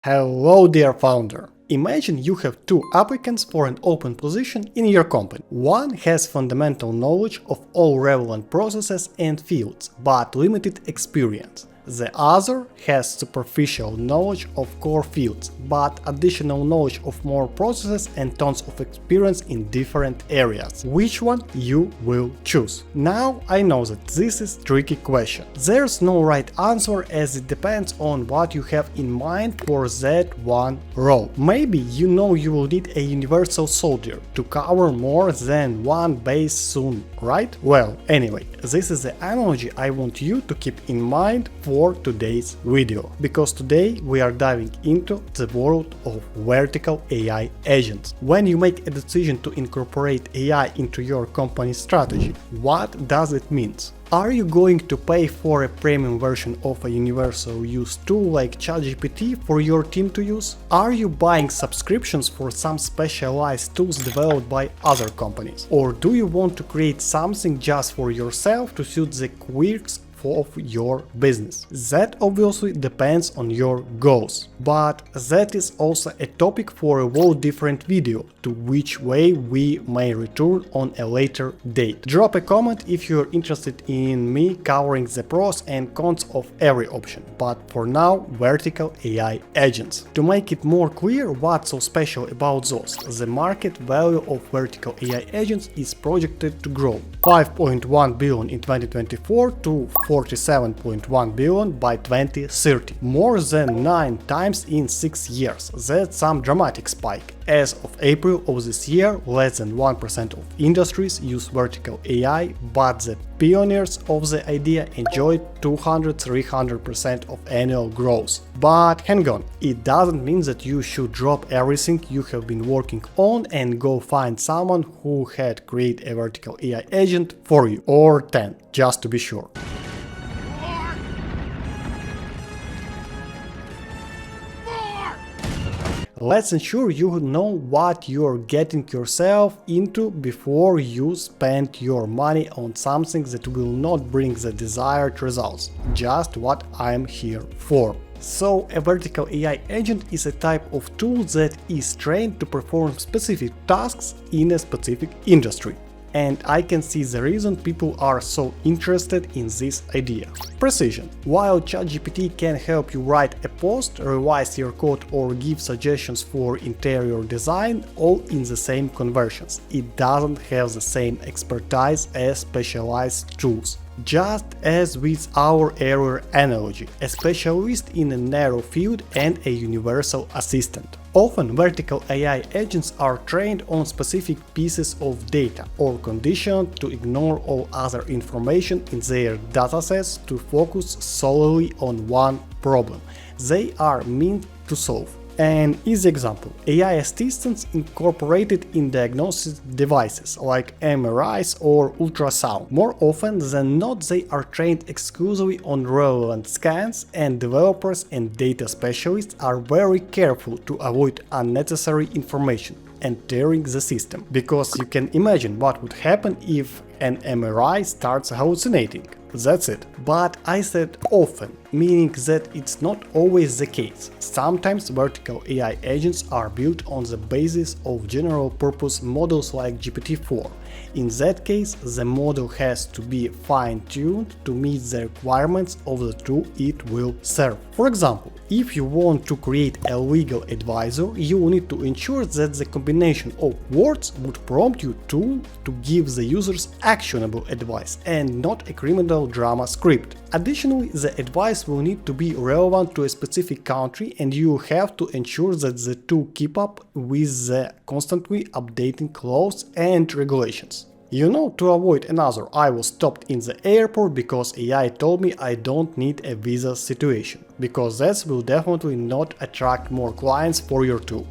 Hello dear founder! Imagine you have two applicants for an open position in your company. One has fundamental knowledge of all relevant processes and fields, but limited experience. The other has superficial knowledge of core fields, but additional knowledge of more processes and tons of experience in different areas. Which one you will choose? Now I know that this is a tricky question. There's no right answer as it depends on what you have in mind for that one role. Maybe you know you will need a universal soldier to cover more than one base soon, right? Well, anyway, this is the analogy I want you to keep in mind for today's video, because today we are diving into the world of vertical AI agents. When you make a decision to incorporate AI into your company strategy, what does it mean? Are you going to pay for a premium version of a universal use tool like ChatGPT for your team to use? Are you buying subscriptions for some specialized tools developed by other companies? Or do you want to create something just for yourself to suit the quirks of your business? That obviously depends on your goals, but that is also a topic for a whole different video, to which way we may return on a later date. Drop a comment if you're interested in me covering the pros and cons of every option, but for now, vertical AI agents. To make it more clear what's so special about those, the market value of vertical AI agents is projected to grow 5.1 billion in 2024 to 47.1 billion by 2030, more than 9 times in 6 years. That's some dramatic spike. As of April of this year, less than 1% of industries use vertical AI, but the pioneers of the idea enjoyed 200-300% of annual growth. But hang on, it doesn't mean that you should drop everything you have been working on and go find someone who had created a vertical AI agent for you, or 10, just to be sure. Let's ensure you know what you're getting yourself into before you spend your money on something that will not bring the desired results, just what I'm here for. So, a vertical AI agent is a type of tool that is trained to perform specific tasks in a specific industry. And I can see the reason people are so interested in this idea. Precision. While ChatGPT can help you write a post, revise your code or give suggestions for interior design, all in the same conversions, it doesn't have the same expertise as specialized tools. Just as with our earlier analogy, a specialist in a narrow field and a universal assistant. Often vertical AI agents are trained on specific pieces of data or conditioned to ignore all other information in their datasets to focus solely on one problem they are meant to solve. An easy example: AI assistants incorporated in diagnostic devices like MRIs or ultrasound. More often than not, they are trained exclusively on relevant scans, and developers and data specialists are very careful to avoid unnecessary information entering the system, because you can imagine what would happen if an MRI starts hallucinating. That's it. But I said often, meaning that it's not always the case. Sometimes vertical AI agents are built on the basis of general-purpose models like GPT-4. In that case, the model has to be fine-tuned to meet the requirements of the tool it will serve. For example, if you want to create a legal advisor, you will need to ensure that the combination of words would prompt your tool to give the users actionable advice and not a criminal drama script. Additionally, the advice will need to be relevant to a specific country, and you have to ensure that the tool keep up with the constantly updating laws and regulations. You know, to avoid another "I was stopped in the airport because AI told me I don't need a visa" situation, because that will definitely not attract more clients for your tool.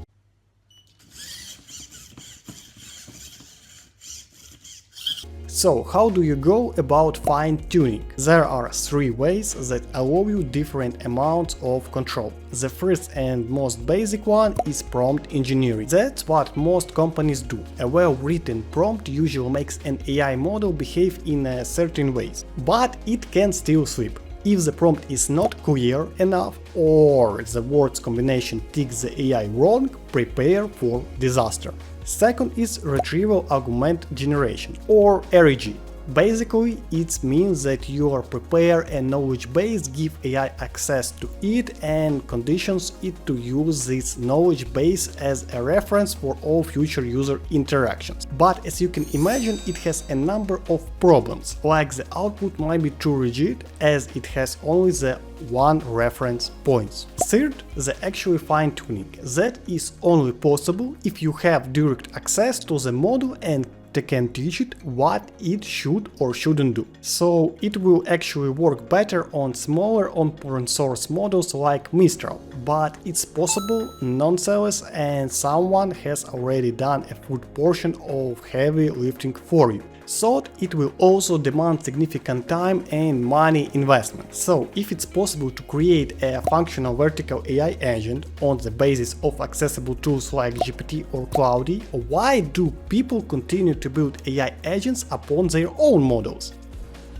So, how do you go about fine-tuning? There are 3 ways that allow you different amounts of control. The first and most basic one is prompt engineering. That's what most companies do. A well-written prompt usually makes an AI model behave in a certain ways, but it can still slip. If the prompt is not clear enough or the words combination ticks the AI wrong, prepare for disaster. Second is Retrieval Augment Generation, or RAG. Basically, it means that you are prepare a knowledge base, give AI access to it and conditions it to use this knowledge base as a reference for all future user interactions. But as you can imagine, it has a number of problems, like the output might be too rigid as it has only the one reference points. Third, the actual fine-tuning. That is only possible if you have direct access to the model and they can teach it what it should or shouldn't do. So it will actually work better on smaller open source models like Mistral, but it's possible nonetheless, and someone has already done a good portion of heavy lifting for you. Third, it will also demand significant time and money investment. So if it's possible to create a functional vertical AI agent on the basis of accessible tools like GPT or Cloudy, why do people continue to build AI agents upon their own models?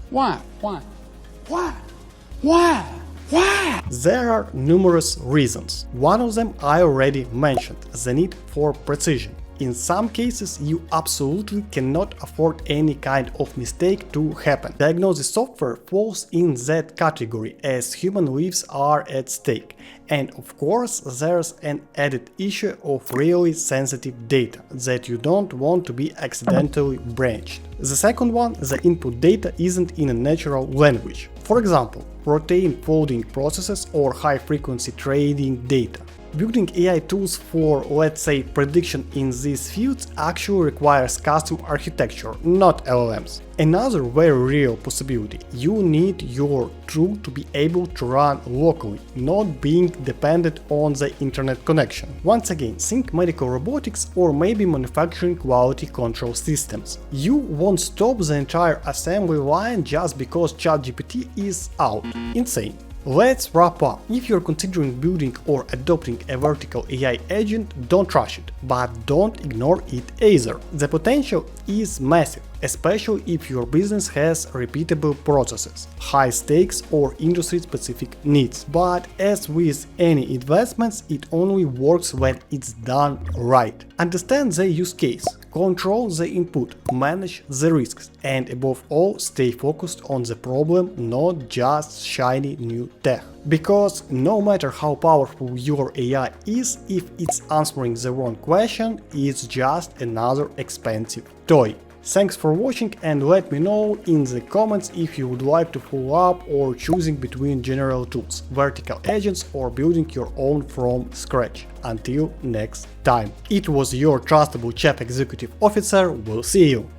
Why? There are numerous reasons. One of them I already mentioned, the need for precision. In some cases, you absolutely cannot afford any kind of mistake to happen. Diagnosis software falls in that category as human lives are at stake. And of course, there's an added issue of really sensitive data that you don't want to be accidentally breached. The second one, the input data isn't in a natural language. For example, protein folding processes or high-frequency trading data. Building AI tools for, let's say, prediction in these fields actually requires custom architecture, not LLMs. Another very real possibility, you need your tool to be able to run locally, not being dependent on the internet connection. Once again, think medical robotics or maybe manufacturing quality control systems. You won't stop the entire assembly line just because ChatGPT is out. Insane. Let's wrap up. If you're considering building or adopting a vertical AI agent, don't rush it, but don't ignore it either. The potential is massive, especially if your business has repeatable processes, high stakes or industry-specific needs. But as with any investments, it only works when it's done right. Understand the use case, control the input, manage the risks, and above all, stay focused on the problem, not just shiny new tech. Because no matter how powerful your AI is, if it's answering the wrong question, it's just another expensive toy. Thanks for watching, and let me know in the comments if you would like to follow up or choosing between general tools, vertical agents or building your own from scratch. Until next time. It was your trustable Chief Executive Officer, we'll see you.